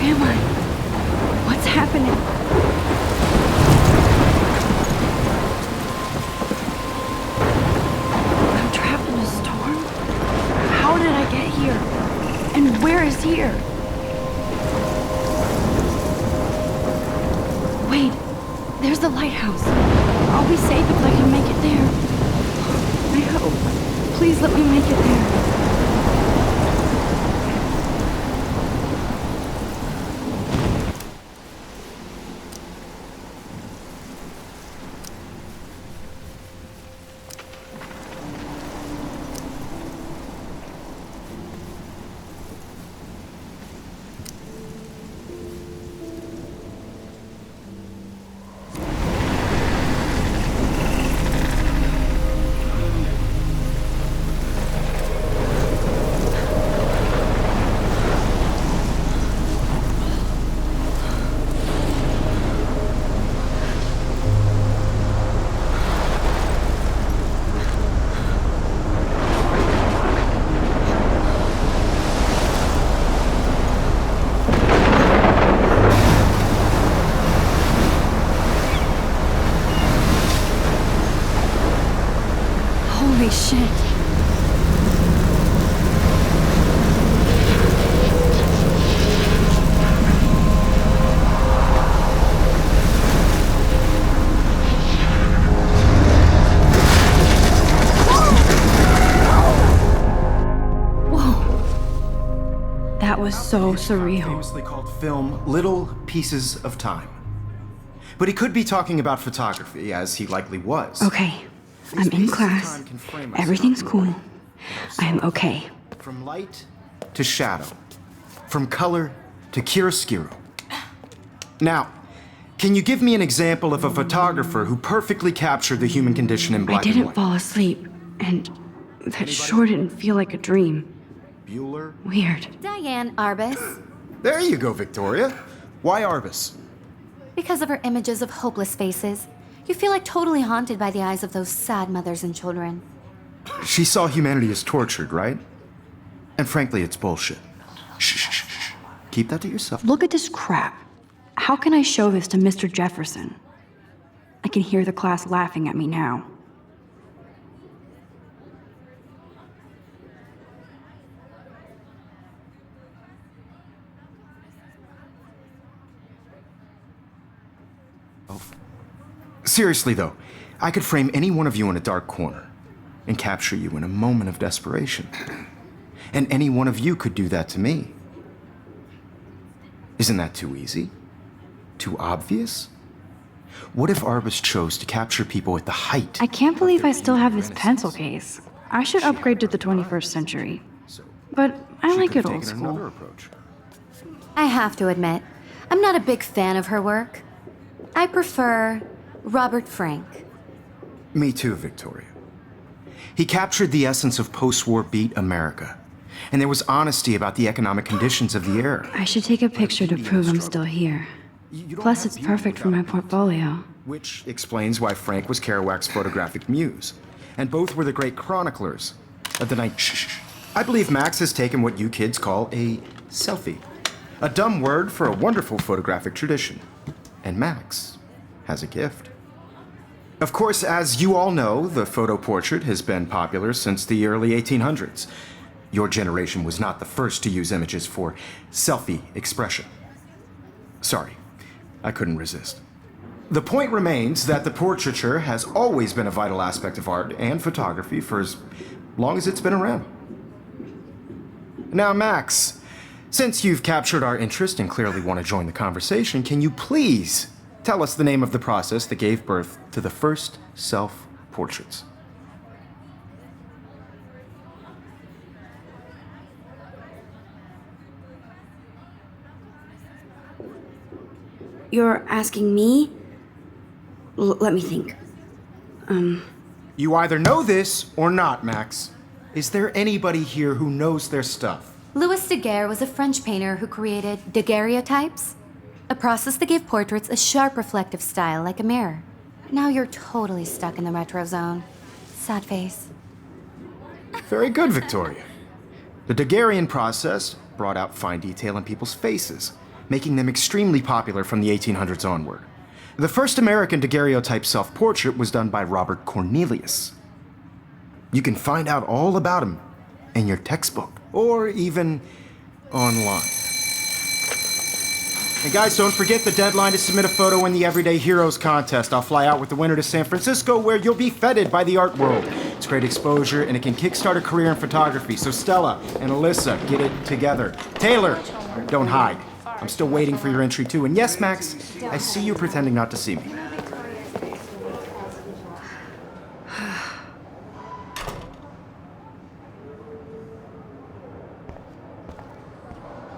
am I? What's happening? I'm trapped in a storm? How did I get here? And where is here? Wait, there's the lighthouse. I'll be safe if I can make it there. I hope. Please let me make it there. Holy shit. Whoa. That was so surreal. Famously called film Little Pieces of Time. But he could be talking about photography, as he likely was. Okay. I'm in class. Everything's cool. I am okay. From light to shadow. From color to chiaroscuro. Now, can you give me an example of a photographer who perfectly captured the human condition in black and I didn't white? fall asleep, and that sure didn't feel like a dream. Bueller? Weird. Diane Arbus. There you go, Victoria. Why Arbus? Because of her images of hopeless faces, you feel like totally haunted by the eyes of those sad mothers and children. She saw humanity as tortured, right? And frankly, it's bullshit. Shh, shh, shh, shh. Keep that to yourself. Look at this crap. How can I show this to Mr. Jefferson? I can hear the class laughing at me now. Seriously, though, I could frame any one of you in a dark corner and capture you in a moment of desperation. And any one of you could do that to me. Isn't that too easy? Too obvious? What if Arbus chose to capture people at the height? I can't believe I still have this pencil case. I should upgrade to the 21st century. But I like it old school. I have to admit, I'm not a big fan of her work. I prefer Robert Frank. Me too, Victoria. He captured the essence of post-war beat America. And there was honesty about the economic conditions of the era. I should take a picture to prove I'm still here. Plus, it's perfect for my portfolio. Which explains why Frank was Kerouac's photographic muse. And both were the great chroniclers of the night. Shh. I believe Max has taken what you kids call a selfie. A dumb word for a wonderful photographic tradition. And Max has a gift. Of course, as you all know, the photo portrait has been popular since the early 1800s. Your generation was not the first to use images for selfie expression. Sorry, I couldn't resist. The point remains that the portraiture has always been a vital aspect of art and photography for as long as it's been around. Now, Max, since you've captured our interest and clearly want to join the conversation, can you please tell us the name of the process that gave birth to the first self-portraits? You're asking me? Let me think. You either know this or not, Max. Is there anybody here who knows their stuff? Louis Daguerre was a French painter who created daguerreotypes, a process that gave portraits a sharp reflective style like a mirror. Now you're totally stuck in the retro zone. Sad face. Very good, Victoria. The Daguerrean process brought out fine detail in people's faces, making them extremely popular from the 1800s onward. The first American daguerreotype self-portrait was done by Robert Cornelius. You can find out all about him in your textbook, or even online. And guys, don't forget the deadline to submit a photo in the Everyday Heroes contest. I'll fly out with the winner to San Francisco, where you'll be feted by the art world. It's great exposure, and it can kickstart a career in photography. So Stella and Alyssa, get it together. Taylor, don't hide. I'm still waiting for your entry too. And yes, Max, I see you pretending not to see me.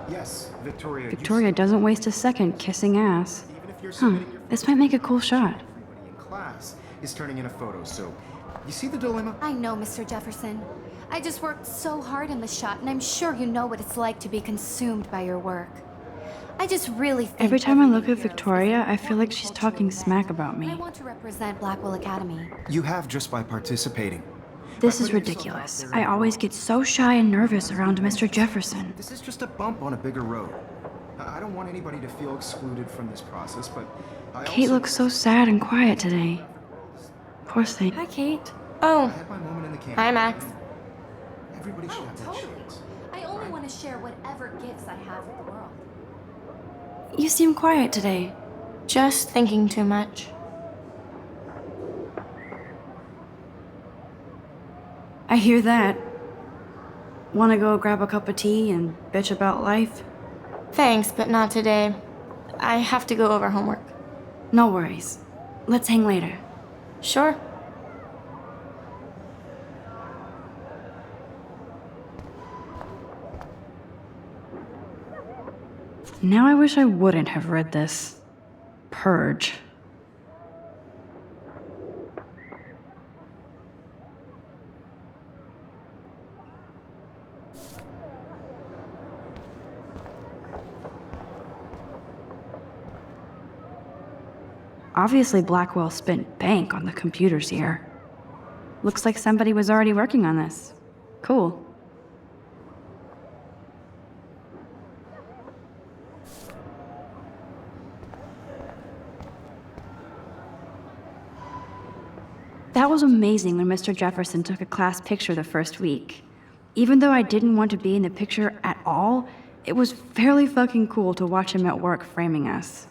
Yes, Victoria. Victoria doesn't waste a second kissing ass. This might make a cool shot. Everybody in class is turning in a photo, so you see the dilemma? I know, Mr. Jefferson. I just worked so hard in the shot, and I'm sure you know what it's like to be consumed by your work. I just really think Every time I look at Everyday Heroes Victoria, I is feel like she's cultural talking event. smack about I me. want to represent Blackwell Academy. You have just by participating. This is ridiculous. I always get so shy and nervous around Mr. Jefferson. This is just a bump on a bigger road. I don't want anybody to feel excluded from this process, but I Kate also... looks so sad and quiet today. Poor thing. Hi, Kate. I Oh, had my moment in the camp. hi, Max. Everybody should have that chance. I only want to share whatever gifts I have with the world. You seem quiet today. Just thinking too much. I hear that. Want to go grab a cup of tea and bitch about life? Thanks, but not today. I have to go over homework. No worries. Let's hang later. Sure. Now I wish I wouldn't have read this. Purge. Obviously, Blackwell spent bank on the computers here. Looks like somebody was already working on this. Cool. That was amazing when Mr. Jefferson took a class picture the first week. Even though I didn't want to be in the picture at all, it was fairly fucking cool to watch him at work framing us.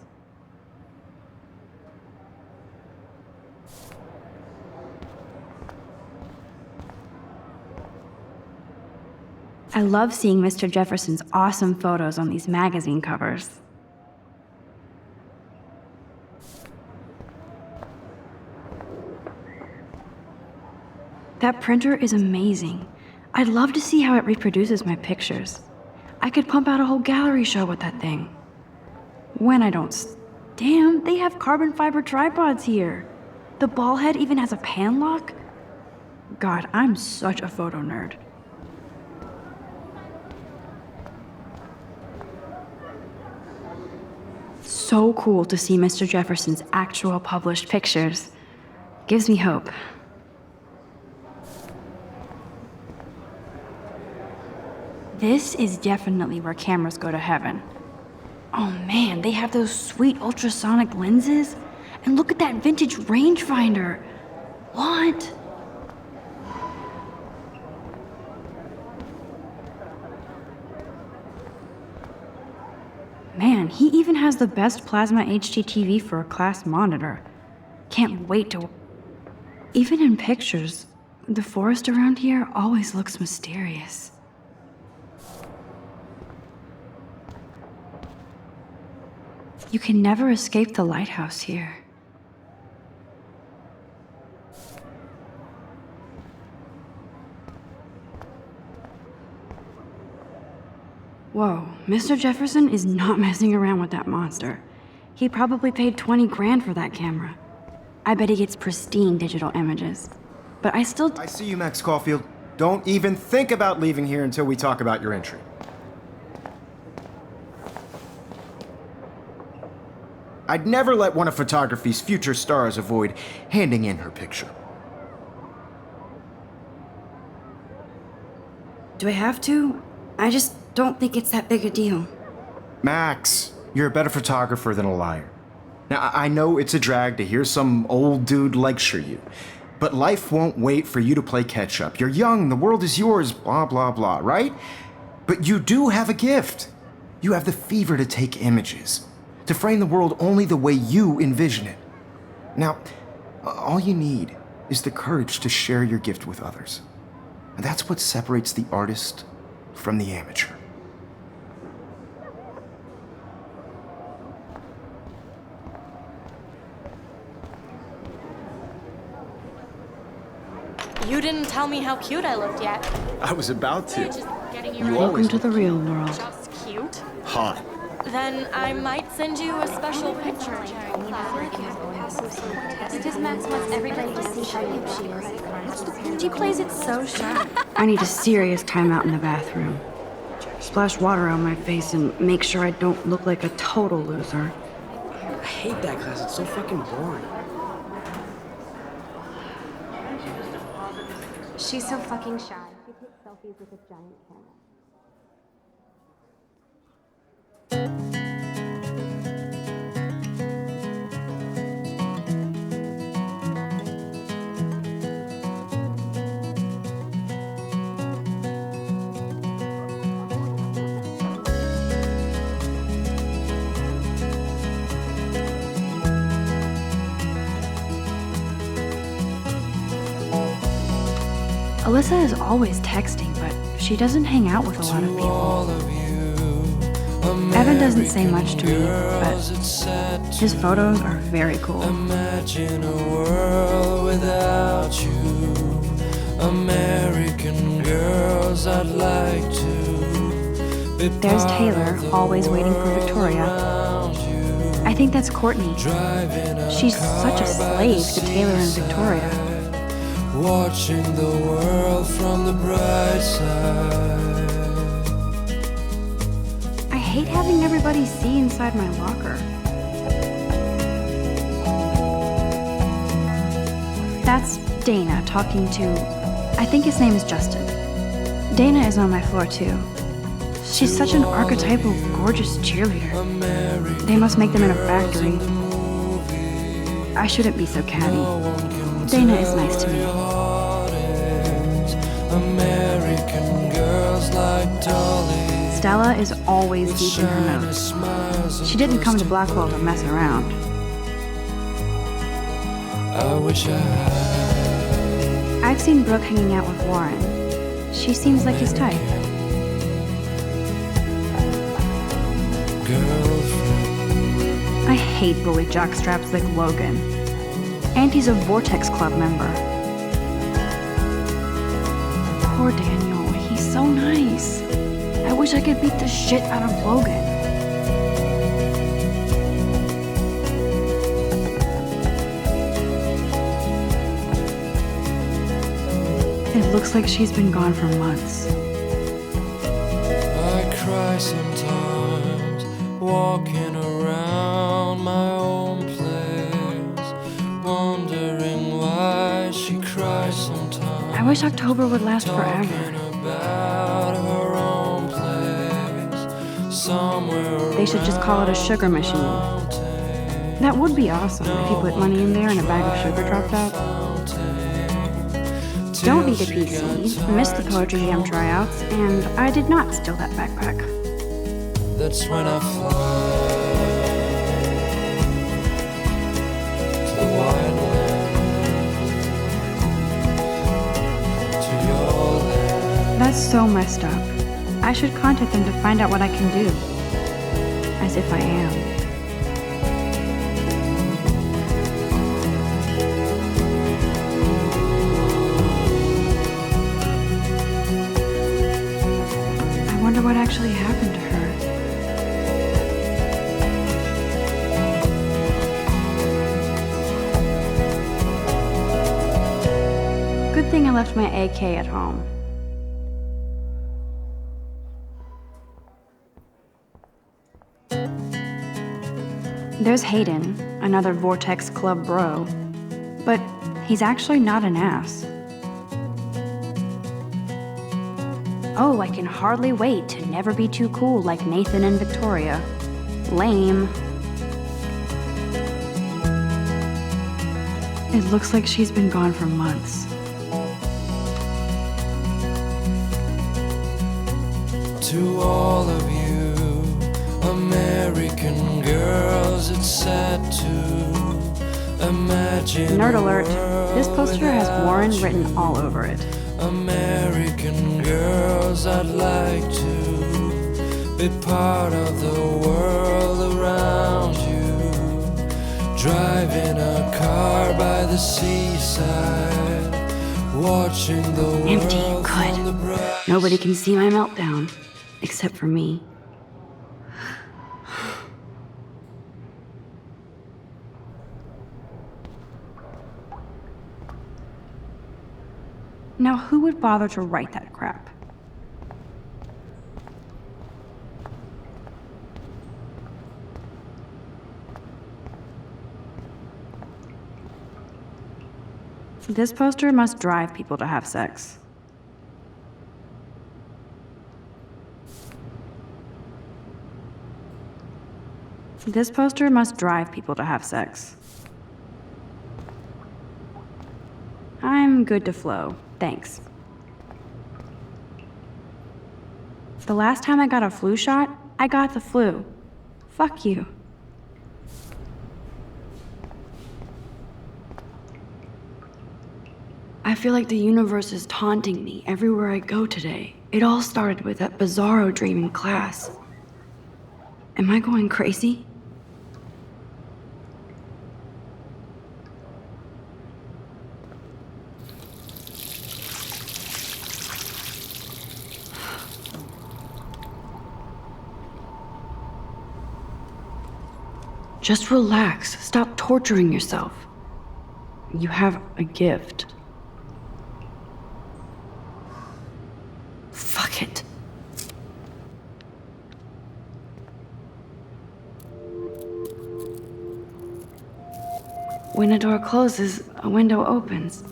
I love seeing Mr. Jefferson's awesome photos on these magazine covers. That printer is amazing. I'd love to see how it reproduces my pictures. I could pump out a whole gallery show with that thing. When I don't Damn, they have carbon fiber tripods here. The ball head even has a pan lock. God, I'm such a photo nerd. So cool to see Mr. Jefferson's actual published pictures. Gives me hope. This is definitely where cameras go to heaven. Oh man, they have those sweet ultrasonic lenses. And look at that vintage rangefinder. What? Man, he even has the best plasma HDTV for a class monitor. Can't wait to... Even in pictures, the forest around here always looks mysterious. You can never escape the lighthouse here. Whoa, Mr. Jefferson is not messing around with that monster. He probably paid 20 grand for that camera. I bet he gets pristine digital images. But I still... I see you, Max Caulfield. Don't even think about leaving here until we talk about your entry. I'd never let one of photography's future stars avoid handing in her picture. Do I have to? I just don't think it's that big a deal. Max, You're a better photographer than a liar. Now, I know it's a drag to hear some old dude lecture you, but life won't wait for you to play catch up. You're young, the world is yours, blah, blah, blah, right? But you do have a gift. You have the fever to take images, to frame the world only the way you envision it. Now, all you need is the courage to share your gift with others. And that's what separates the artist from the amateur. You didn't tell me how cute I looked yet. I was about to. Just getting you You ready. Welcome to the real world. Just cute. Hot. Then I might send you a special picture. Because Max wants everybody to see how cute she is. She plays it so shy. I need a serious timeout in the bathroom. Splash water on my face and make sure I don't look like a total loser. I hate that class. It's so fucking boring. She's so fucking shy. She takes selfies with a giant camera. Alyssa is always texting, but she doesn't hang out with a lot of people. Evan doesn't say much to me, but his photos are very cool. Imagine a world without you. American girls, I'd like to be There's part Taylor, of the always waiting for world Victoria. around you. I think that's Courtney. Driving a She's such a car by the slave to Taylor and Victoria. seaside, watching the world from the bright side. I hate having everybody see inside my locker. That's Dana talking to, I think his name is Justin. Dana is on my floor too. She's such an archetypal, gorgeous cheerleader. They must make them in a factory. I shouldn't be so catty. Dana is nice to me. American girls like Dolly. Stella is always deep in her notes. She didn't come to Blackwell to mess around. I wish I had I've seen Brooke hanging out with Warren. She seems like his type. girlfriend. I hate bully jockstraps like Logan. And he's a Vortex Club member. Poor Daniel, he's so nice. I wish I could beat the shit out of Logan. It looks like she's been gone for months. I cry sometimes, walking around my own place, wondering why she cries sometimes. I wish October would last Talking forever. about her own place, somewhere They should just call it a sugar machine. around That would be awesome if you put money in there and a bag of sugar dropped out. Don't need a PC, missed the Poetry Jam tryouts, and I did not steal that backpack. That's when I fly to the wild land, to your land. That's so messed up. I should contact them to find out what I can do. As if I am. I wonder what actually happened to her. Good thing I left my AK at home. There's Hayden, another Vortex Club bro. But he's actually not an ass. Oh, I can hardly wait to never be too cool like Nathan and Victoria. Lame. It looks like she's been gone for months. To all of you American girls, it's sad to imagine. Nerd a alert. This world poster has without Warren you. written all over it. American girls, I'd like to be part of the world around you. Driving a car by the seaside, watching the Empty. world from the Good. bright. Nobody can see my meltdown. Except for me. Now, who would bother to write that crap? This poster must drive people to have sex. This poster must drive people to have sex. I'm good to flow, thanks. The last time I got a flu shot, I got the flu. Fuck you. I feel like the universe is taunting me everywhere I go today. It all started with that bizarro dream in class. Am I going crazy? Just relax. Stop torturing yourself. You have a gift. Fuck it. When a door closes, a window opens.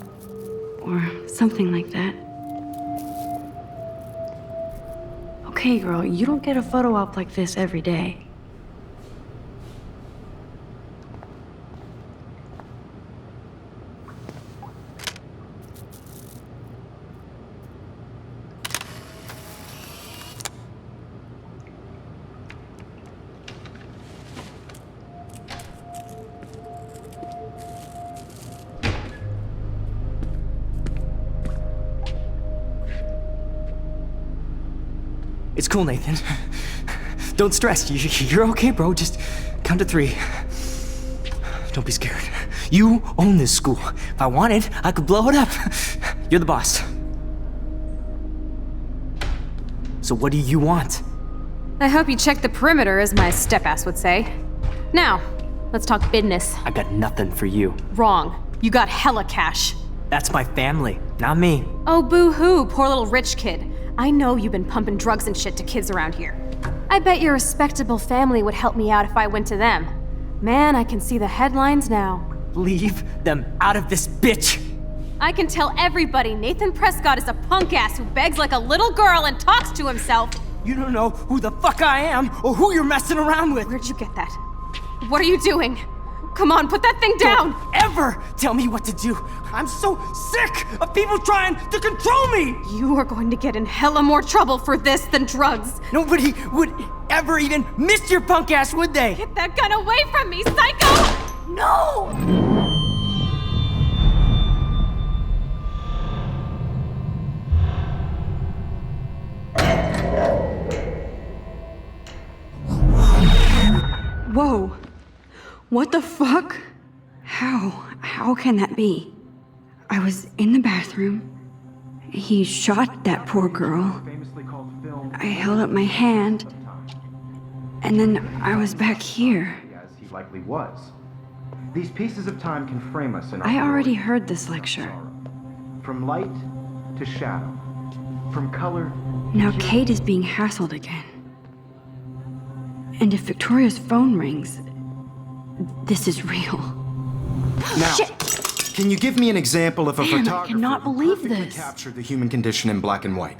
Or something like that. Okay, girl, you don't get a photo op like this every day. It's cool, Nathan. Don't stress. You're okay, bro. Just count to 3. Don't be scared. You own this school. If I wanted, I could blow it up. You're the boss. So what do you want? I hope you checked the perimeter, as my step-ass would say. Now, let's talk business. I got nothing for you. Wrong. You got hella cash. That's my family, not me. Oh, boo-hoo, poor little rich kid. I know you've been pumping drugs and shit to kids around here. I bet your respectable family would help me out if I went to them. Man, I can see the headlines now. Leave them out of this bitch! I can tell everybody Nathan Prescott is a punk ass who begs like a little girl and talks to himself. You don't know who the fuck I am or who you're messing around with. Where'd you get that? What are you doing? Come on, put that thing down! Don't ever tell me what to do. I'm so sick of people trying to control me. You are going to get in hella more trouble for this than drugs. Nobody would ever even miss your punk ass, would they? Get that gun away from me, psycho! No! Whoa. What the fuck? How can that be? I was in the bathroom. He shot that poor girl. I held up my hand. And then I was back here. As he likely was. These pieces of time can frame us in our I already heroic heard this lecture. From light to shadow. From color. Now Kate is being hassled again. And if Victoria's phone rings, this is real. Now, Shit. can you give me an example of a Damn, I photographer cannot who believe perfectly this. captured the human condition in black and white?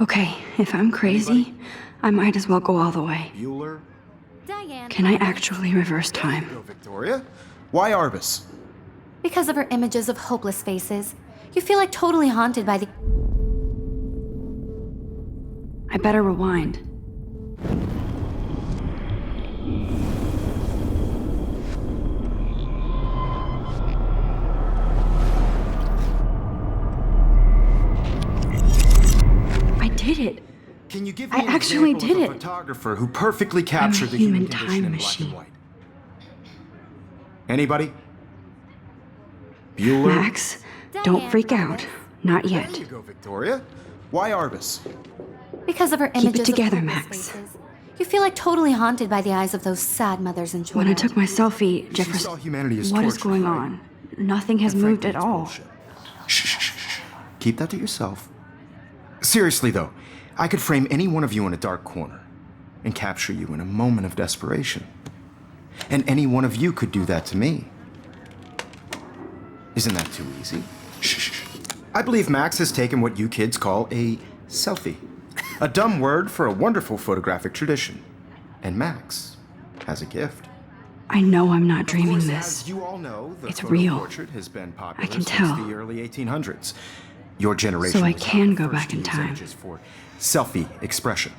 Okay, if I'm crazy, I might as well go all the way. Bueller, Diane. Can I actually reverse time? Go, Victoria. Why Arbus? Because of her images of hopeless faces, you feel like totally haunted by the. I better rewind. I did it. Can you give I me an actually example did of a it. photographer who perfectly captured the human human condition time in black machine. and white? Anybody? Bueller? Max, don't freak out. Not There yet. you go, Victoria. Why Arbus? Because of her Keep it images together, of hopeless Max. faces, you feel like totally haunted by the eyes of those sad mothers and children. When I took my selfie, She Jefferson. saw humanity as What is torture, going right? on? Nothing has And moved frankly, at it's all. bullshit. Shh, shh, shh, shh. Keep that to yourself. Seriously, though, I could frame any one of you in a dark corner and capture you in a moment of desperation. And any one of you could do that to me. Isn't that too easy? Shh, shh, shh. I believe Max has taken what you kids call a selfie. A dumb word for a wonderful photographic tradition. And Max has a gift. I know I'm not Of dreaming course, this. As you all know, the It's photo real. portrait has been popular I can since tell. the early 1800s. Your generation So I was can not the go first back to in use time. images for selfie expression.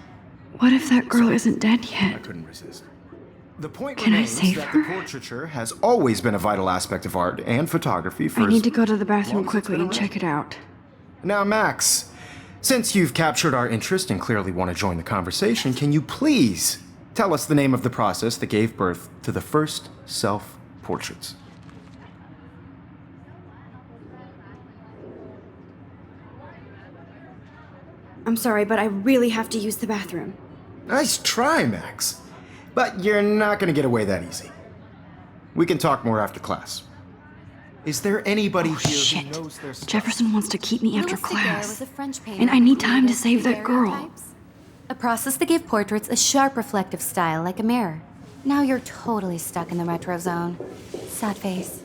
What if that girl isn't dead I yet? couldn't resist. The point Can I remains save that her? the portraiture has always been a vital aspect of art and photography for I need as to go to the long bathroom as it's quickly been and around. check it out. Now, Max, since you've captured our interest and clearly want to join the conversation, can you please tell us the name of the process that gave birth to the first self-portraits? I'm sorry, but I really have to use the bathroom. Nice try, Max. But you're not going to get away that easy. We can talk more after class. Is there anybody Oh, here shit. who knows their stuff? Jefferson wants to keep me after Louis Daguerre class. was a French painter And I who need time to created save that girl. daguerreotypes, a process that gave portraits a sharp reflective style like a mirror. Now you're totally stuck in the retro zone. Sad face.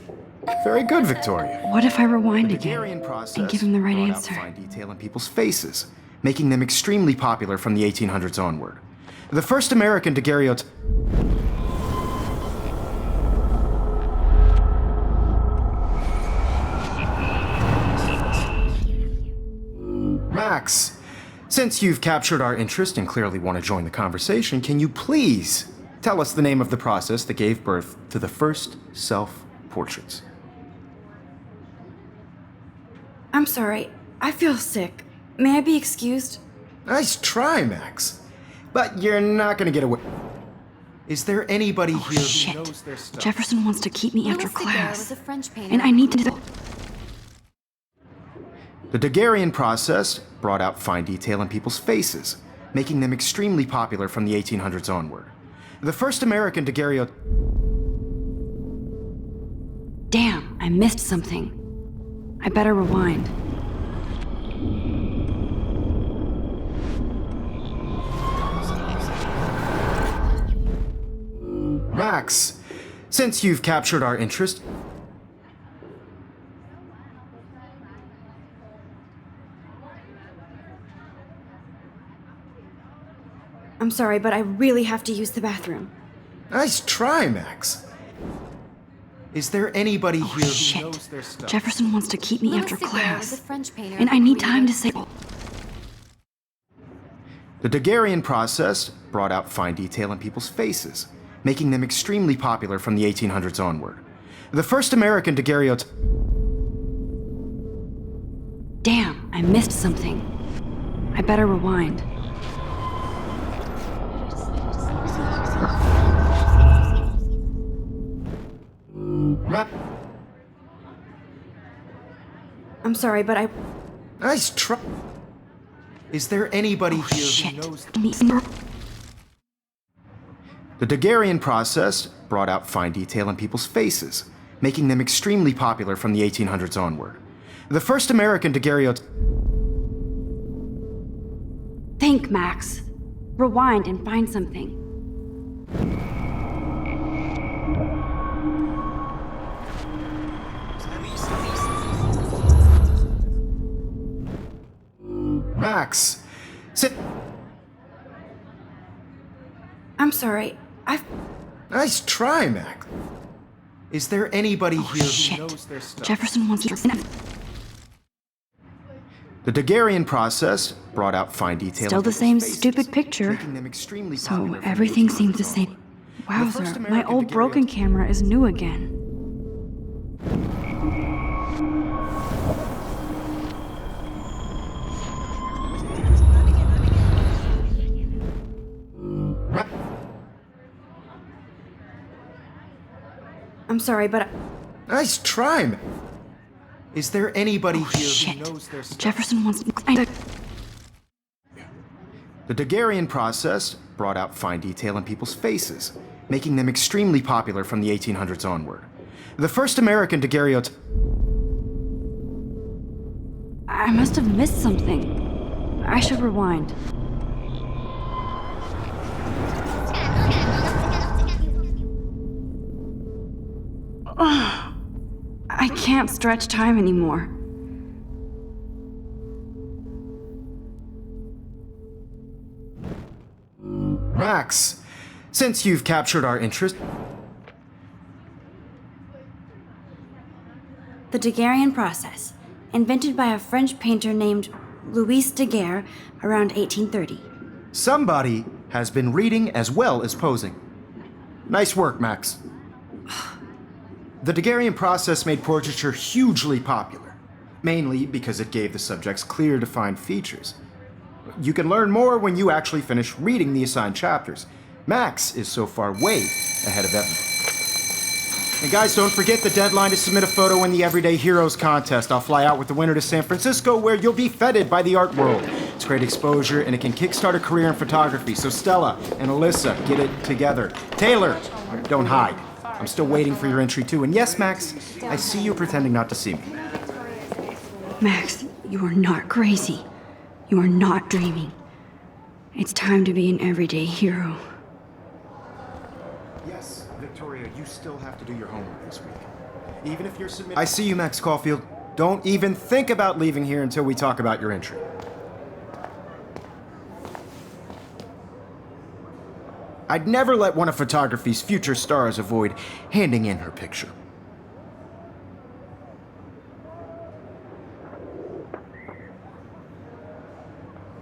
Very good, Victoria. What if I rewind The again Daguerrean process and give him the right brought out answer? fine detail in people's faces, making them extremely popular from the 1800s onward. The first American daguerreotype. Max, since you've captured our interest and clearly want to join the conversation, can you please tell us the name of the process that gave birth to the first self-portraits? I'm sorry. I feel sick. May I be excused? Nice try, Max. But you're not gonna get away. Is there anybody Oh, here shit. who knows their stuff? Jefferson wants to keep me after Louis Daguerre was class. a French painter And I need to. The Daguerrean process brought out fine detail in people's faces, making them extremely popular from the 1800s onward. The first American daguerreotype. Damn, I missed something. I better rewind. Max, since you've captured our interest. I'm sorry, but I really have to use the bathroom. Nice try, Max. Is there anybody Oh, here who shit. knows their stuff? Jefferson wants to keep me Louis after Daguerre was a class. French painter And who I need time to created- save. The Daguerrean process brought out fine detail in people's faces, making them extremely popular from the 1800s onward. The first American daguerreotype. Damn, I missed something. I better rewind. I'm sorry, but I. Nice try. Is there anybody Oh, here shit. who knows? I need some- The Daguerrean process brought out fine detail in people's faces, making them extremely popular from the 1800s onward. The first American daguerreotype. Think, Max. Rewind and find something. Max, sit. I'm sorry. Nice try, Max. Is there anybody here Shit. who knows their stuff? Jefferson wants to. The Daguerrean process brought out fine detail. Still in the people's same faces, stupid picture. making them extremely So popular from everything the seems the 1800s same. onward. The first Wowzer, my American old broken daguerreotype- camera is new again. I'm sorry, but Nice try, Max. Is there anybody here shit. who knows their stuff? Jefferson wants. The Daguerrean process brought out fine detail in people's faces, making them extremely popular from the 1800s onward. The first American daguerreotype. I must have missed something. I should rewind. Ugh. I can't stretch time anymore. Max, since you've captured our interest, The Daguerrean process, invented by a French painter named Louis Daguerre around 1830. somebody has been reading as well as posing. Nice work, Max. The Daguerrean process made portraiture hugely popular, mainly because it gave the subjects clear, defined features. You can learn more when you actually finish reading the assigned chapters. Max is so far way ahead of everyone. And guys, don't forget the deadline to submit a photo in the Everyday Heroes contest. I'll fly out with the winner to San Francisco, where you'll be feted by the art world. It's great exposure, and it can kickstart a career in photography. So Stella and Alyssa, get it together. Taylor, don't hide. I'm still waiting for your entry too. And yes, Max, I see you pretending not to see me. Max, you are not crazy. You are not dreaming. It's time to be an everyday hero. Yes, Victoria, you still have to do your homework this week. Even if you're submitting. I see you, Max Caulfield. Don't even think about leaving here until we talk about your entry. I'd never let one of photography's future stars avoid handing in her picture.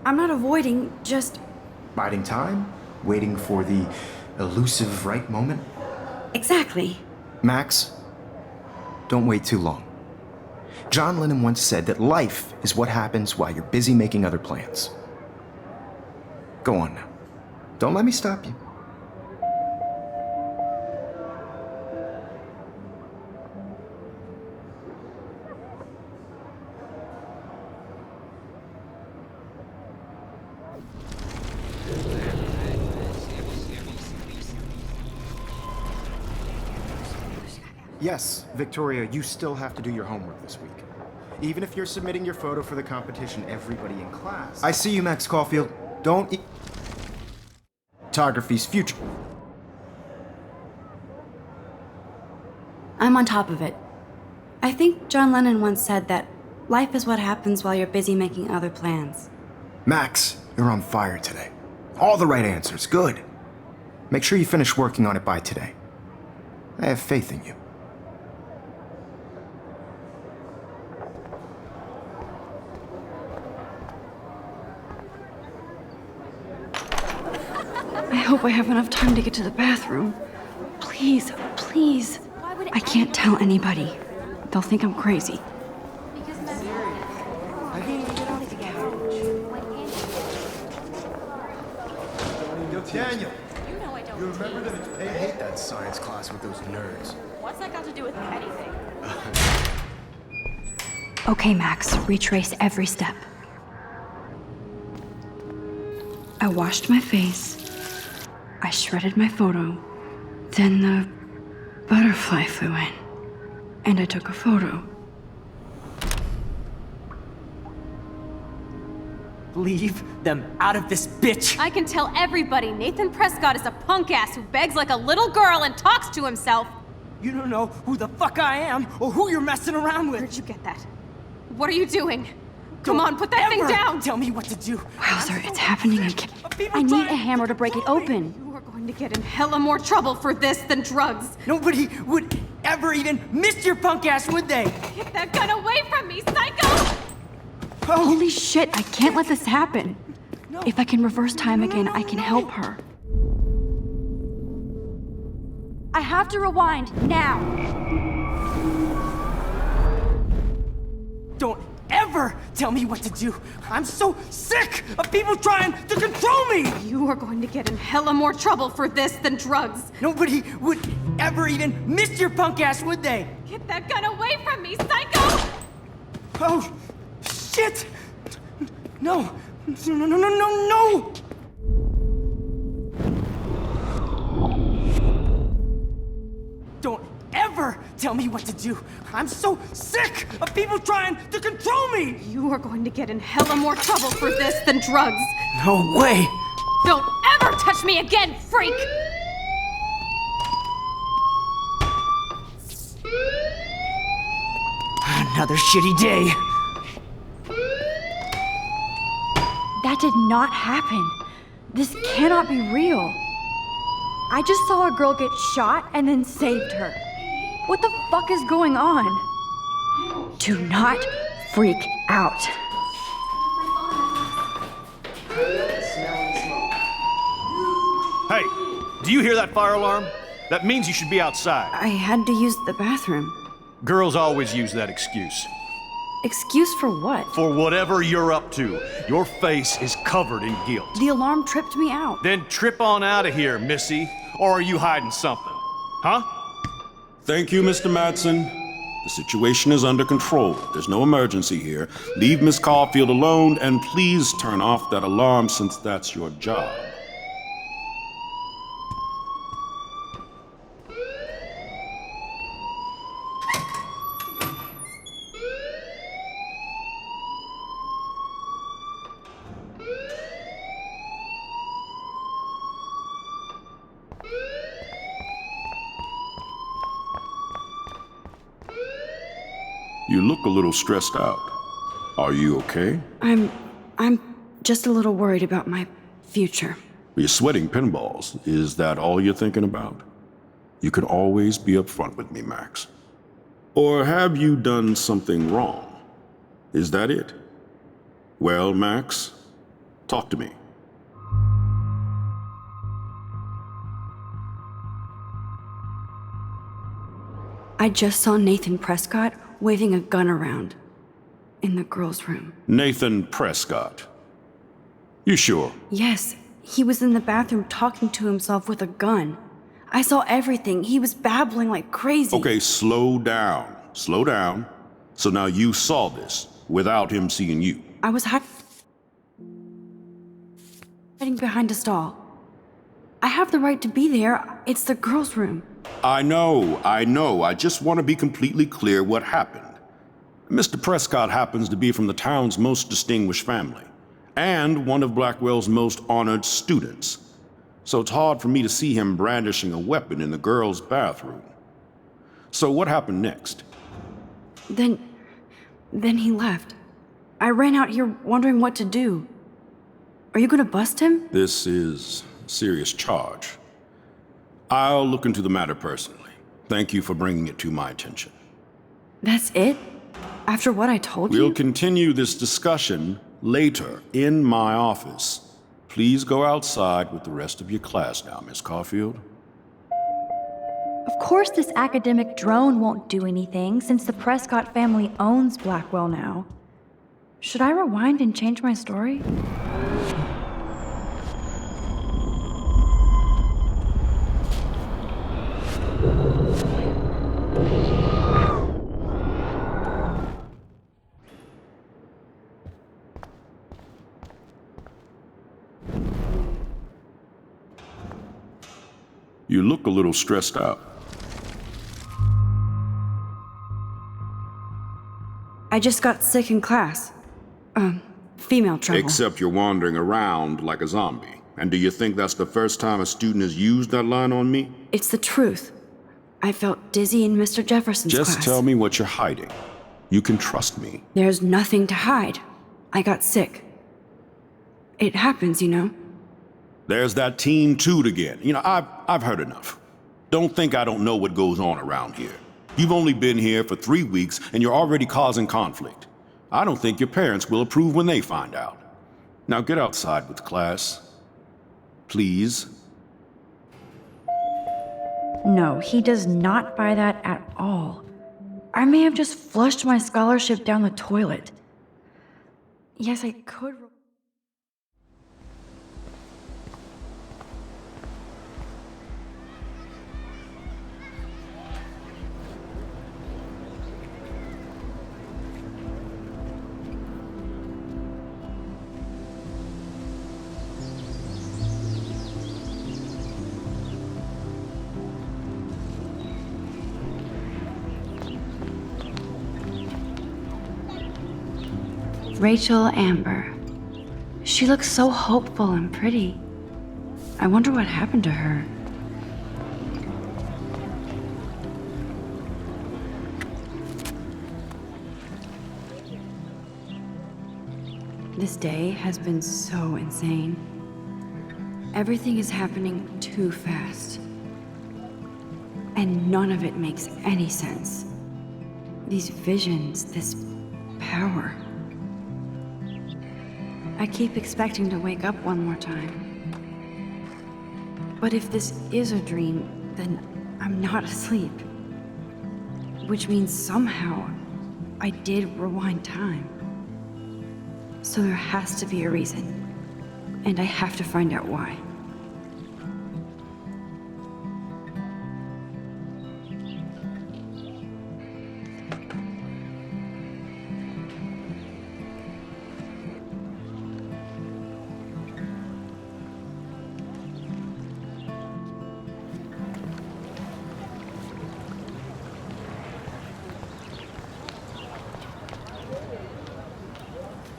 I'm not avoiding, just. Biding time, waiting for the elusive right moment. Exactly. Max, don't wait too long. John Lennon once said that life is what happens while you're busy making other plans. Go on now. Don't let me stop you. Yes, Victoria, you still have to do your homework this week. Even if you're submitting your photo for the competition, everybody in class. I see you, Max Caulfield. Don't. Photography's future. I'm on top of it. I think John Lennon once said that life is what happens while you're busy making other plans. Max, you're on fire today. All the right answers. Good. Make sure you finish working on it by today. I have faith in you. I hope I have enough time to get to the bathroom. Please, please. I can't tell anybody. They'll think I'm crazy. Daniel, you remember that I hate that science class with those nerds. What's that got to do with anything? Okay, Max, retrace every step. I washed my face. I shredded my photo. Then the butterfly flew in. And I took a photo. Leave them out of this bitch! I can tell everybody Nathan Prescott is a punk ass who begs like a little girl and talks to himself. You don't know who the fuck I am or who you're messing around with. Where'd you get that? What are you doing? Come on, put that thing Ever down! Tell me what to do. Wowzer, it's happening again. I need a hammer to break it open. are going to get in hella more trouble for this than drugs. Nobody would ever even miss your punk ass, would they? Get that gun away from me, psycho! Holy shit, I can't let this happen. If I can reverse time again, I can help her. I have to rewind now. Don't ever tell me what to do. I'm so sick of people trying to control me. You are going to get in hella more trouble for this than drugs. Nobody would ever even miss your punk ass, would they? Get that gun away from me, psycho! Oh, shit! No, no, no, no, no, no! Don't ever tell me what to do. I'm so sick of people trying to control me. You are going to get in hella more trouble for this than drugs. No way. Don't ever touch me again, freak! Another shitty day. That did not happen. This cannot be real. I just saw a girl get shot and then saved her. What the fuck is going on? Do not freak out. Hey, do you hear that fire alarm? That means you should be outside. I had to use the bathroom. Girls always use that excuse. Excuse for what? For whatever you're up to, your face is covered in guilt. The alarm tripped me out. Then trip on out of here, Missy. Or are you hiding something? Huh? Thank you, Mr. Madsen. The situation is under control. There's no emergency here. Leave Miss Caulfield alone, and please turn off that alarm since that's your job. You look a little stressed out. Are you okay? I'm just a little worried about my future. You're sweating pinballs. Is that all you're thinking about? You can always be upfront with me, Max. Or have you done something wrong? Is that it? Well, Max, talk to me. I just saw Nathan Prescott waving a gun around in the girls' room. Nathan Prescott. You sure? Yes, he was in the bathroom talking to himself with a gun. I saw everything. He was babbling like crazy. Okay, slow down. Slow down. So now you saw this without him seeing you. I was hiding behind a stall. I have the right to be there. It's the girls' room. I know. I just want to be completely clear what happened. Mr. Prescott happens to be from the town's most distinguished family, and one of Blackwell's most honored students. So it's hard for me to see him brandishing a weapon in the girls' bathroom. So what happened next? Then he left. I ran out here wondering what to do. Are you gonna bust him? This is a serious charge. I'll look into the matter personally. Thank you for bringing it to my attention. That's it? After what I told you? We'll continue this discussion later in my office. Please go outside with the rest of your class now, Miss Caulfield. Of course this academic drone won't do anything since the Prescott family owns Blackwell now. Should I rewind and change my story? You look a little stressed out. I just got sick in class. Female trouble. Except you're wandering around like a zombie. And do you think that's the first time a student has used that line on me? It's the truth. I felt dizzy in Mr. Jefferson's class. Just tell me what you're hiding. You can trust me. There's nothing to hide. I got sick. It happens, you know. There's that teen toot again. You know, I've heard enough. Don't think I don't know what goes on around here. You've only been here for 3 weeks and you're already causing conflict. I don't think your parents will approve when they find out. Now get outside with class. Please. No, he does not buy that at all. I may have just flushed my scholarship down the toilet. Yes, I could. Rachel Amber. She looks so hopeful and pretty. I wonder what happened to her. This day has been so insane. Everything is happening too fast. And none of it makes any sense. These visions, this power. I keep expecting to wake up one more time. But if this is a dream, then I'm not asleep. Which means somehow I did rewind time. So there has to be a reason. And I have to find out why.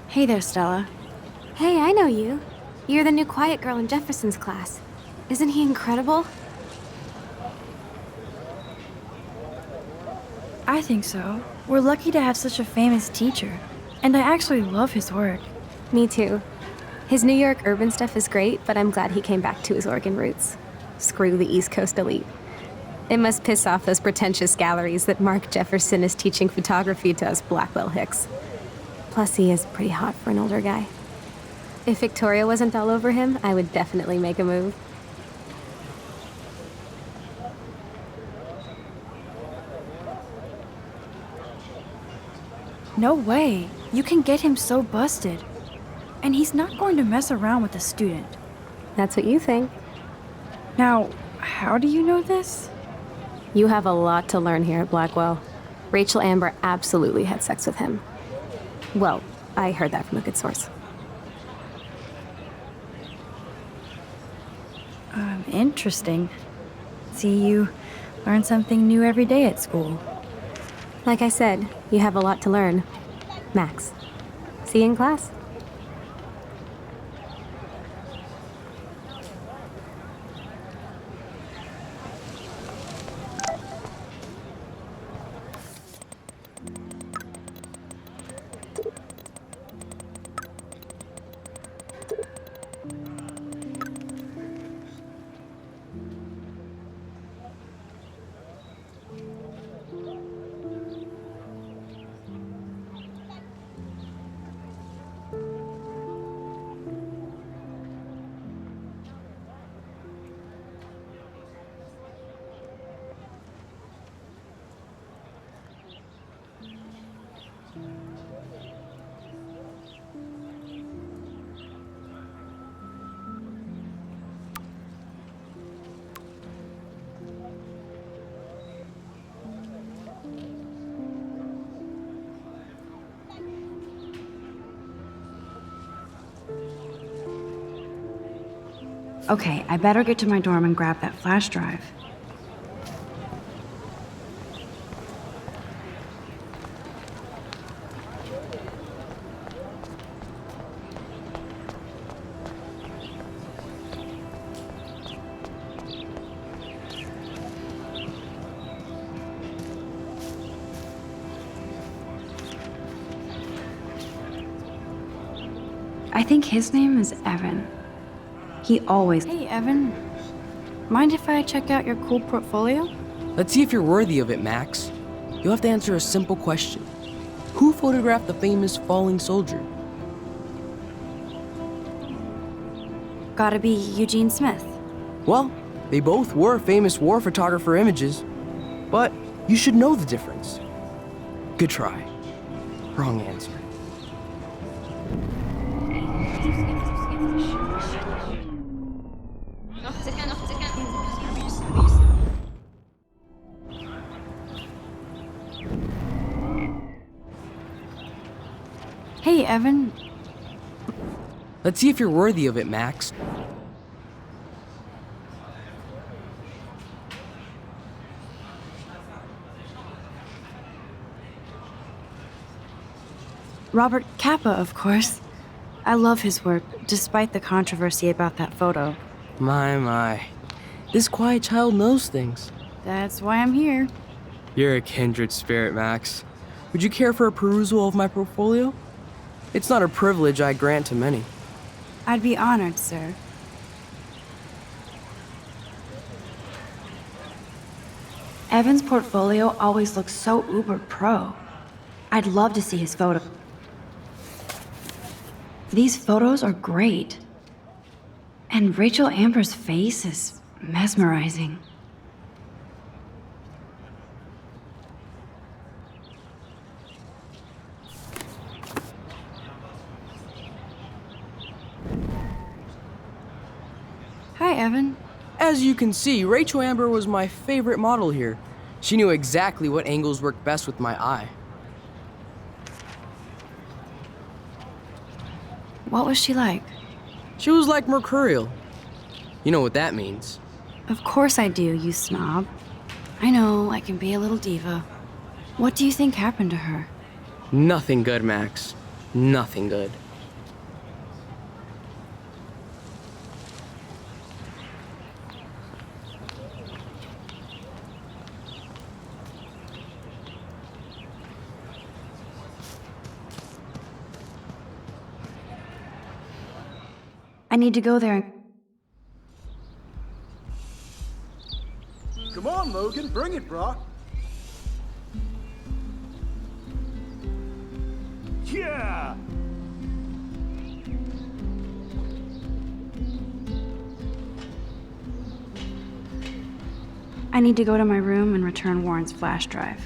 Hey there, Stella. Hey, I know you. You're the new quiet girl in Jefferson's class. Isn't he incredible? I think so. We're lucky to have such a famous teacher. And I actually love his work. Me too. His New York urban stuff is great, but I'm glad he came back to his Oregon roots. Screw the East Coast elite. It must piss off those pretentious galleries that Mark Jefferson is teaching photography to us Blackwell Hicks. Plus, he is pretty hot for an older guy. If Victoria wasn't all over him, I would definitely make a move. No way. You can get him so busted. And he's not going to mess around with a student. That's what you think. Now, how do you know this? You have a lot to learn here at Blackwell. Rachel Amber absolutely had sex with him. Well, I heard that from a good source. Interesting. See, you learn something new every day at school. Like I said, you have a lot to learn. Max. See you in class. Okay, I better get to my dorm and grab that flash drive. I think his name is Evan. He always. Hey, Evan. Mind if I check out your cool portfolio? Let's see if you're worthy of it, Max. You'll have to answer a simple question. Who photographed the famous falling soldier? Gotta be Eugene Smith. Well, they both were famous war photographer images, but you should know the difference. Good try. Wrong answer. Hey, Evan. Let's see if you're worthy of it, Max. Robert Capa, of course. I love his work, despite the controversy about that photo. My. This quiet child knows things. That's why I'm here. You're a kindred spirit, Max. Would you care for a perusal of my portfolio? It's not a privilege I grant to many. I'd be honored, sir. Evan's portfolio always looks so uber pro. I'd love to see his photo. These photos are great. And Rachel Amber's face is mesmerizing. Hi, Evan. As you can see, Rachel Amber was my favorite model here. She knew exactly what angles worked best with my eye. What was she like? She was like mercurial. You know what that means. Of course I do, you snob. I know, I can be a little diva. What do you think happened to her? Nothing good, Max. Nothing good. I need to go there. Come on, Logan, bring it, Brock. Yeah! I need to go to my room and return Warren's flash drive.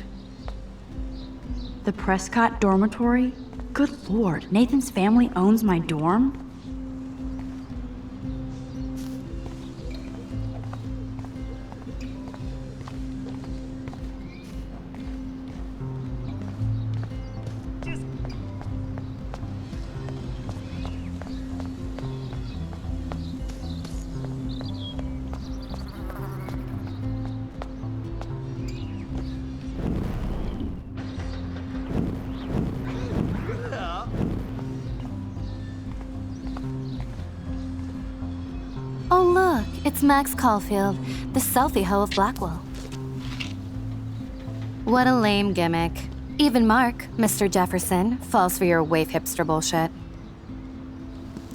The Prescott dormitory? Good lord, Nathan's family owns my dorm? Oh, look, it's Max Caulfield, the selfie hoe of Blackwell. What a lame gimmick. Even Mark, Mr. Jefferson, falls for your wave hipster bullshit.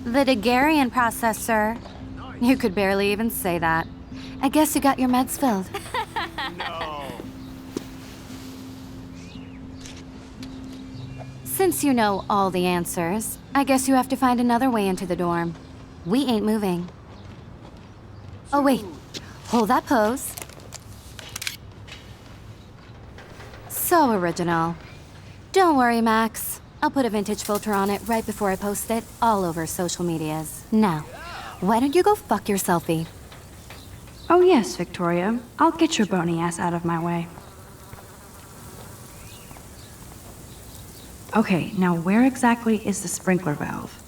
The Daguerrean process, sir. You could barely even say that. I guess you got your meds filled. No. Since you know all the answers, I guess you have to find another way into the dorm. We ain't moving. Oh, wait. Hold that pose. So original. Don't worry, Max. I'll put a vintage filter on it right before I post it all over social medias. Now, why don't you go fuck your selfie? Oh yes, Victoria. I'll get your bony ass out of my way. Okay, now where exactly is the sprinkler valve?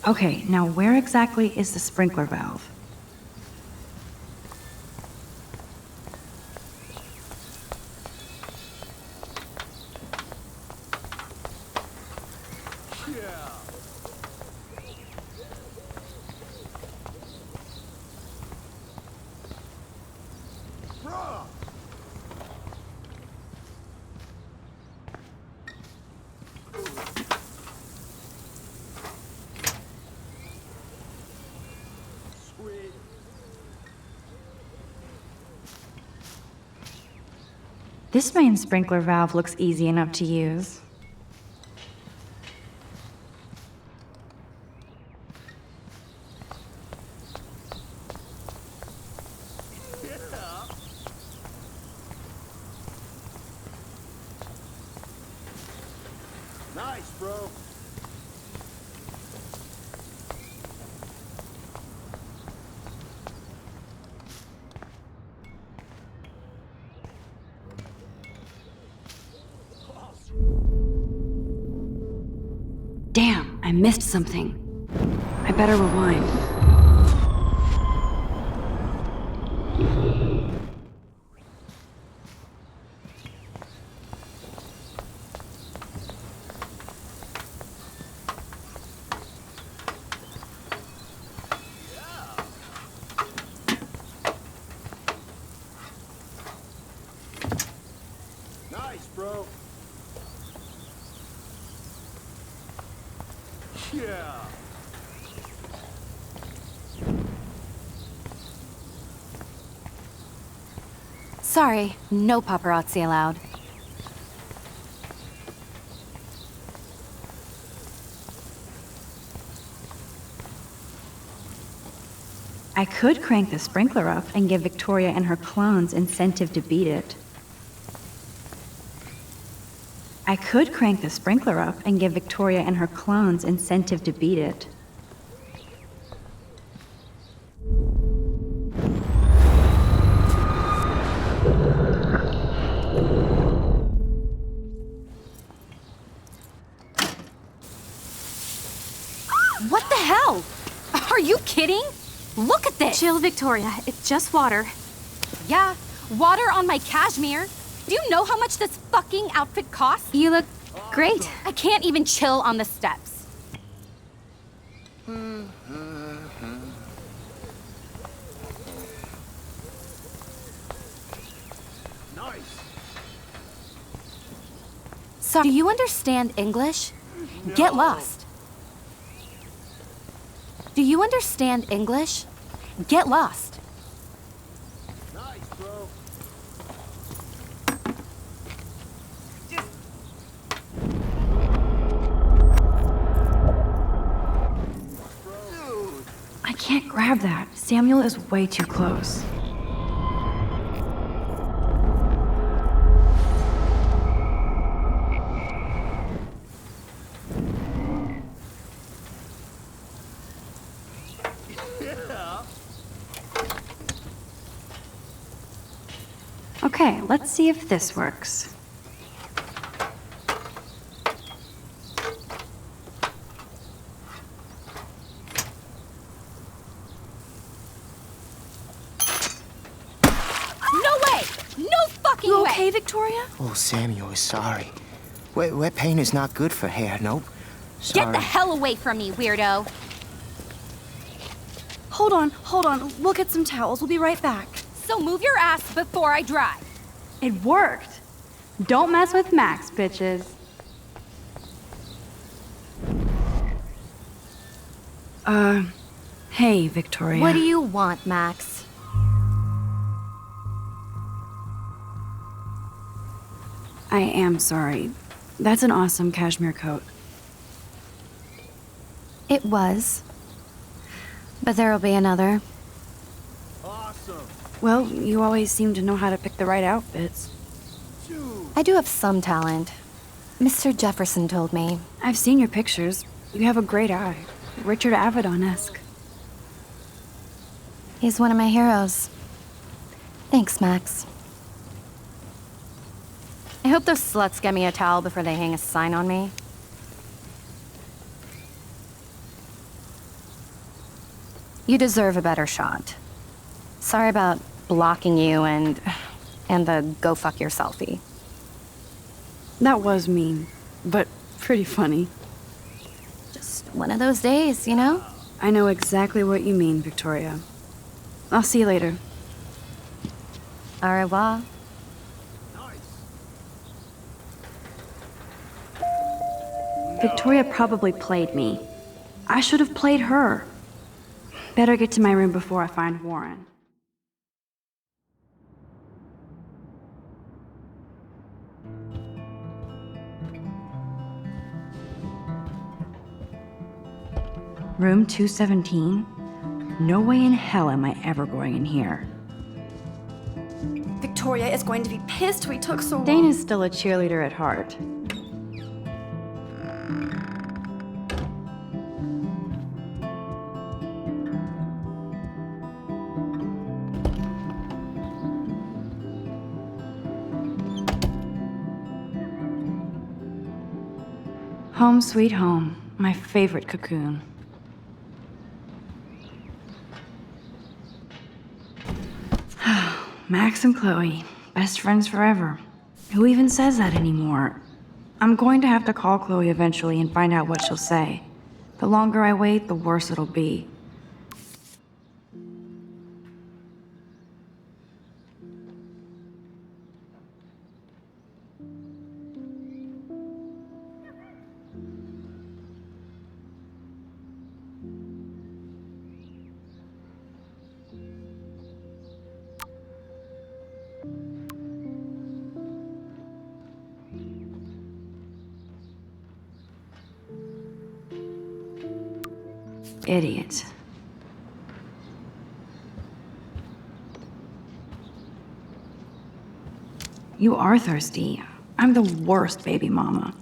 Okay, now where exactly is the sprinkler valve? This main sprinkler valve looks easy enough to use. Nice, bro. Damn, I missed something. I better rewind. Nice, bro. Yeah. Sorry, no paparazzi allowed. I could crank the sprinkler up and give Victoria and her clones incentive to beat it. I could crank the sprinkler up and give Victoria and her clones incentive to beat it. What the hell? Are you kidding? Look at this! Chill, Victoria. It's just water. Yeah, water on my cashmere. Do you know how much this fucking outfit costs? You look great. I can't even chill on the steps. Nice. So, do you understand English? Get lost. Do you understand English? Get lost. Nice, bro. I can't grab that. Samuel is way too close. Okay, let's see if this works. No way! No fucking You way! okay, Victoria? Oh, Samuel is sorry. Wet paint is not good for hair, nope. Sorry. Get the hell away from me, weirdo! Hold on. We'll get some towels. We'll be right back. So move your ass before I drive. It worked. Don't mess with Max, bitches. Hey, Victoria. What do you want, Max? I am sorry. That's an awesome cashmere coat. It was. But there'll be another. Awesome. Well, you always seem to know how to pick the right outfits. I do have some talent. Mr. Jefferson told me. I've seen your pictures. You have a great eye. Richard Avedon-esque. He's one of my heroes. Thanks, Max. I hope those sluts get me a towel before they hang a sign on me. You deserve a better shot. Sorry about blocking you and the go fuck your selfie. That was mean, but pretty funny. Just one of those days, you know? I know exactly what you mean, Victoria. I'll see you later. Au revoir. Victoria probably played me. I should have played her. Better get to my room before I find Warren. Room 217? No way in hell am I ever going in here. Victoria is going to be pissed we took so long. Dana's still a cheerleader at heart. Home sweet home, my favorite cocoon. Max and Chloe, best friends forever. Who even says that anymore? I'm going to have to call Chloe eventually and find out what she'll say. The longer I wait, the worse it'll be. Idiot. You are thirsty. I'm the worst baby mama.